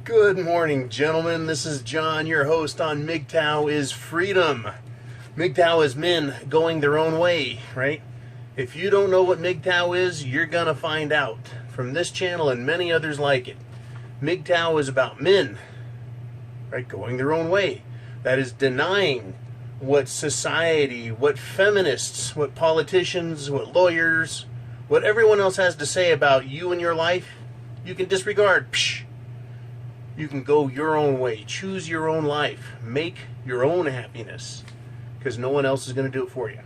Good morning, gentlemen. This is John, your host on Mgtow is Freedom. Mgtow is men going their own way, right? If you don't know what Mgtow is, you're going to find out from this channel and many others like it. Mgtow is about men, right, going their own way. That is denying what society, what feminists, what politicians, what lawyers, what everyone else has to say about you and your life. You can disregard. Psh. You can go your own way, choose your own life, make your own happiness, because no one else is going to do it for you.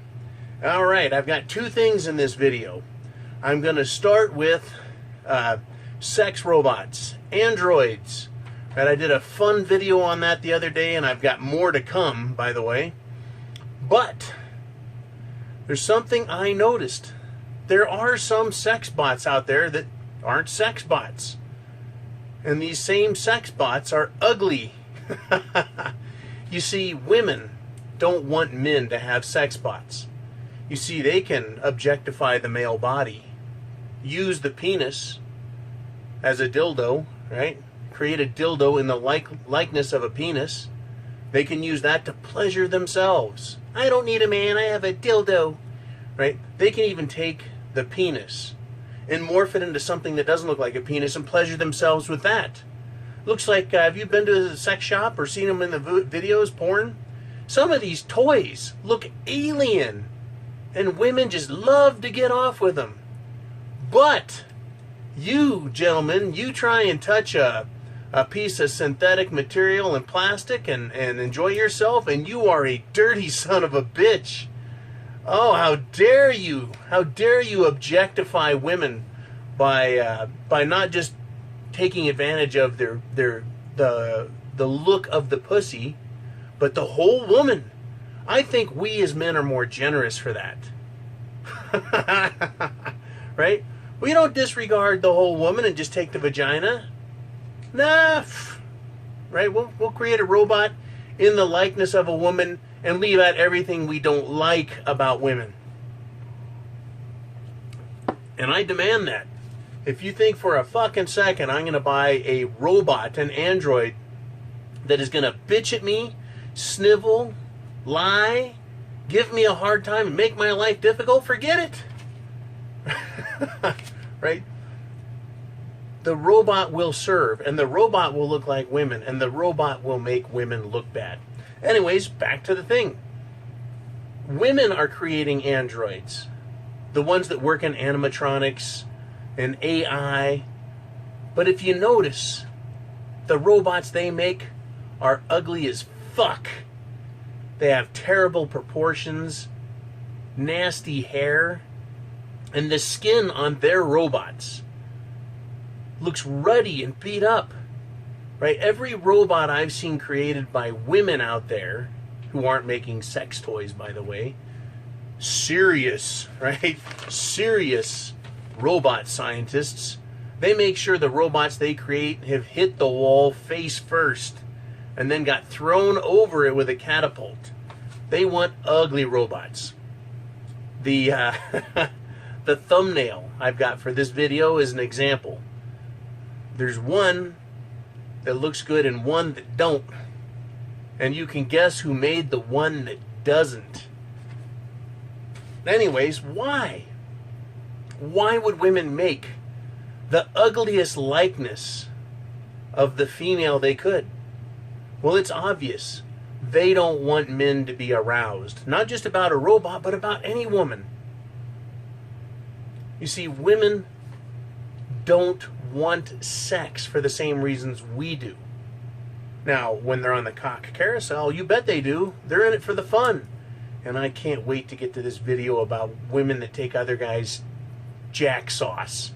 All right, I've got two things in this video. I'm going to start with sex robots, androids. Right, I did a fun video on that the other day, and I've got more to come, by the way. But there's something I noticed. There are some sex bots out there that aren't sex bots. And these same sex bots are ugly. You see, women don't want men to have sex bots. You see, they can objectify the male body, use the penis as a dildo, right? Create a dildo in the likeness of a penis. They can use that to pleasure themselves. I don't need a man, I have a dildo, right? They can even take the penis and morph it into something that doesn't look like a penis and pleasure themselves with that. Looks like, have you been to a sex shop or seen them in the videos, porn? Some of these toys look alien, and women just love to get off with them. But you, gentlemen, you try and touch a piece of synthetic material and plastic and enjoy yourself, and you are a dirty son of a bitch. Oh, how dare you! How dare you objectify women by not just taking advantage of the look of the pussy, but the whole woman. I think we as men are more generous for that. Right? We don't disregard the whole woman and just take the vagina. Nah. Right? We'll create a robot in the likeness of a woman and leave out everything we don't like about women. And I demand that. If you think for a fucking second I'm going to buy a robot, an android, that is going to bitch at me, snivel, lie, give me a hard time, and make my life difficult, forget it. Right? The robot will serve, and the robot will look like women, and the robot will make women look bad. Anyways, back to the thing. Women are creating androids. The ones that work in animatronics and AI. But if you notice, the robots they make are ugly as fuck. They have terrible proportions, nasty hair, and the skin on their robots looks ruddy and beat up. Right? Every robot I've seen created by women out there, who aren't making sex toys, by the way, serious, right? Serious robot scientists, they make sure the robots they create have hit the wall face first and then got thrown over it with a catapult. They want ugly robots. The the thumbnail I've got for this video is an example. There's one that looks good and one that don't. And you can guess who made the one that doesn't. Anyways, why? Why would women make the ugliest likeness of the female they could? Well, it's obvious. They don't want men to be aroused. Not just about a robot, but about any woman. You see, women don't want sex for the same reasons we do. Now, when they're on the cock carousel, you bet they do. They're in it for the fun. And I can't wait to get to this video about women that take other guys' jack sauce.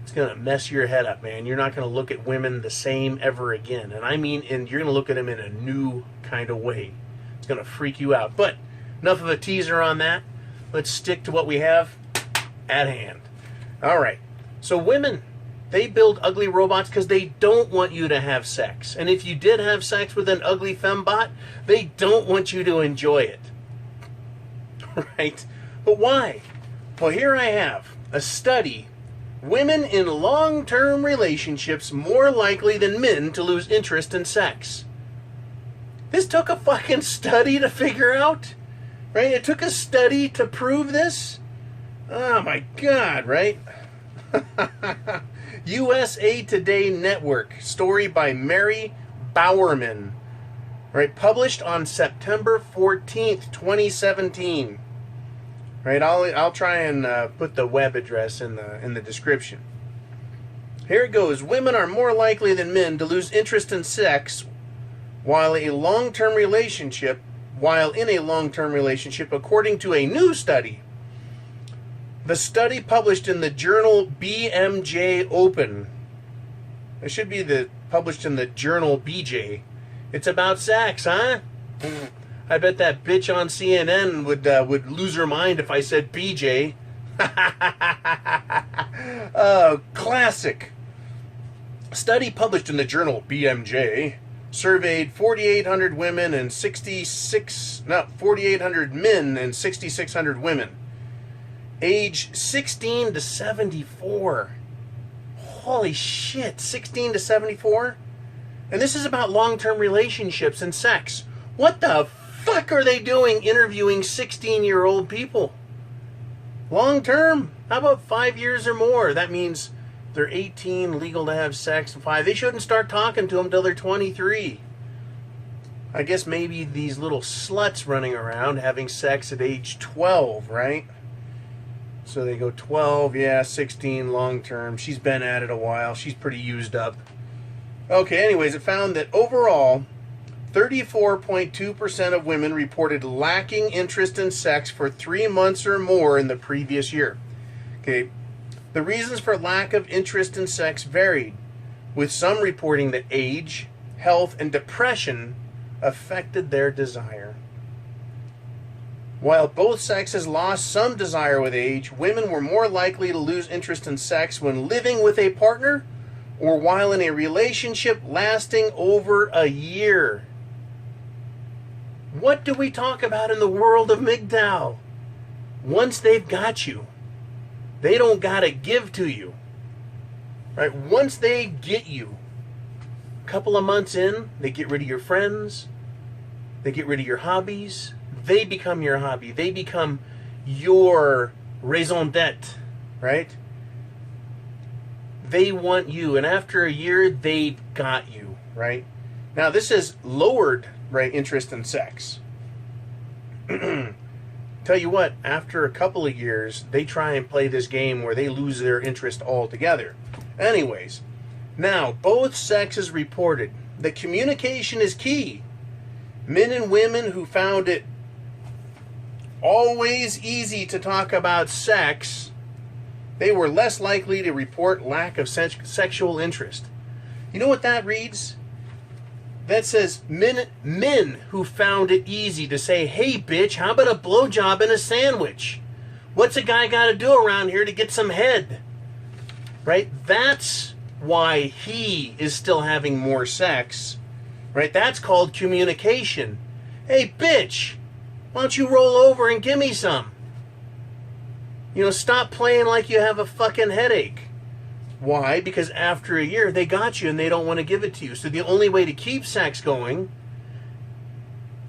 It's going to mess your head up, man. You're not going to look at women the same ever again. And I mean, you're going to look at them in a new kind of way. It's going to freak you out. But enough of a teaser on that. Let's stick to what we have at hand. All right. So women, they build ugly robots because they don't want you to have sex. And if you did have sex with an ugly fembot, they don't want you to enjoy it. Right? But why? Well, here I have a study Women in long-term relationships more likely than men to lose interest in sex. This took a fucking study to figure out, right? It took a study to prove this. Oh my God, right? USA Today Network, story by Mary Bowerman, right? Published on September 14th, 2017. Right, I'll try and put the web address in the description. Here it goes. Women are more likely than men to lose interest in sex while in a long-term relationship, according to a new study. The study published in the journal BMJ Open. It should be published in the journal BJ. It's about sex, huh? I bet that bitch on CNN would lose her mind if I said BJ. Oh, classic. Study published in the journal BMJ surveyed 4,800 women and 4,800 men and 6,600 women, age 16 to 74. Holy shit, 16 to 74? And this is about long-term relationships and sex. What the fuck are they doing interviewing 16-year-old people? Long term? How about 5 years or more? That means they're 18, legal to have sex, and 5. They shouldn't start talking to them till they're 23. I guess maybe these little sluts running around having sex at age 12, right? So they go 12, yeah, 16, long term. She's been at it a while. She's pretty used up. Okay, anyways, it found that overall, 34.2% of women reported lacking interest in sex for 3 months or more in the previous year. Okay, the reasons for lack of interest in sex varied, with some reporting that age, health, and depression affected their desire. While both sexes lost some desire with age, women were more likely to lose interest in sex when living with a partner or while in a relationship lasting over a year. What do we talk about in the world of Mgtow? Once they've got you, they don't gotta give to you. Right? Once they get you, a couple of months in, they get rid of your friends, they get rid of your hobbies, they become your hobby, they become your raison d'etre, right? They want you, and after a year, they've got you, right? Now, this has lowered, right, interest in sex. Tell you what, after a couple of years, they try and play this game where they lose their interest altogether. Anyways, now, both sexes reported that communication is key. Men and women who found it always easy to talk about sex, they were less likely to report lack of sexual interest. You know what that reads? That says men who found it easy to say, hey bitch, how about a blowjob and a sandwich? What's a guy got to do around here to get some head? Right? That's why he is still having more sex. Right? That's called communication. Hey bitch, why don't you roll over and give me some? You know, stop playing like you have a fucking headache. Why? Because after a year, they got you and they don't want to give it to you. So the only way to keep sex going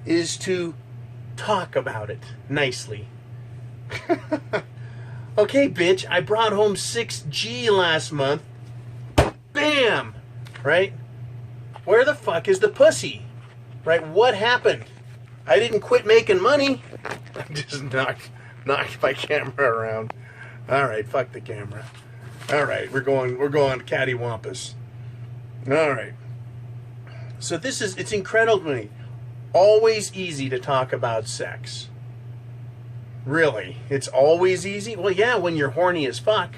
is to talk about it nicely. Okay, bitch, I brought home 6G last month. Bam! Right? Where the fuck is the pussy? Right? What happened? I didn't quit making money. I just knocked my camera around. All right, fuck the camera. All right, we're going cattywampus. All right. So it's incredible to me. Always easy to talk about sex. Really? It's always easy? Well, yeah, when you're horny as fuck.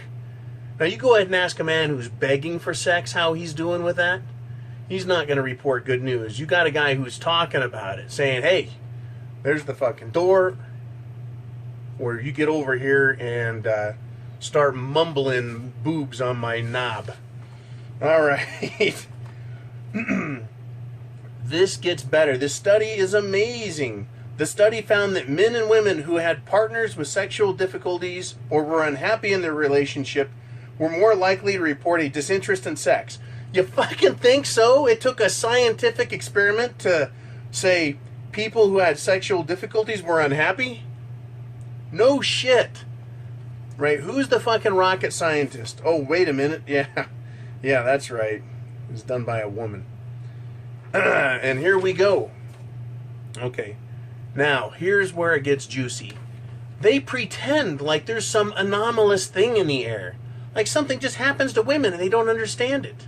Now, you go ahead and ask a man who's begging for sex how he's doing with that. He's not going to report good news. You got a guy who's talking about it, saying, hey, there's the fucking door. Or you get over here and start mumbling boobs on my knob. All right. This gets better. This study is amazing. The study found that men and women who had partners with sexual difficulties or were unhappy in their relationship were more likely to report a disinterest in sex. You fucking think so? It took a scientific experiment to say people who had sexual difficulties were unhappy? No shit. Right? Who's the fucking rocket scientist? Oh, wait a minute. Yeah. Yeah, that's right. It was done by a woman. And here we go. Okay. Now, here's where it gets juicy. They pretend like there's some anomalous thing in the air. Like something just happens to women and they don't understand it.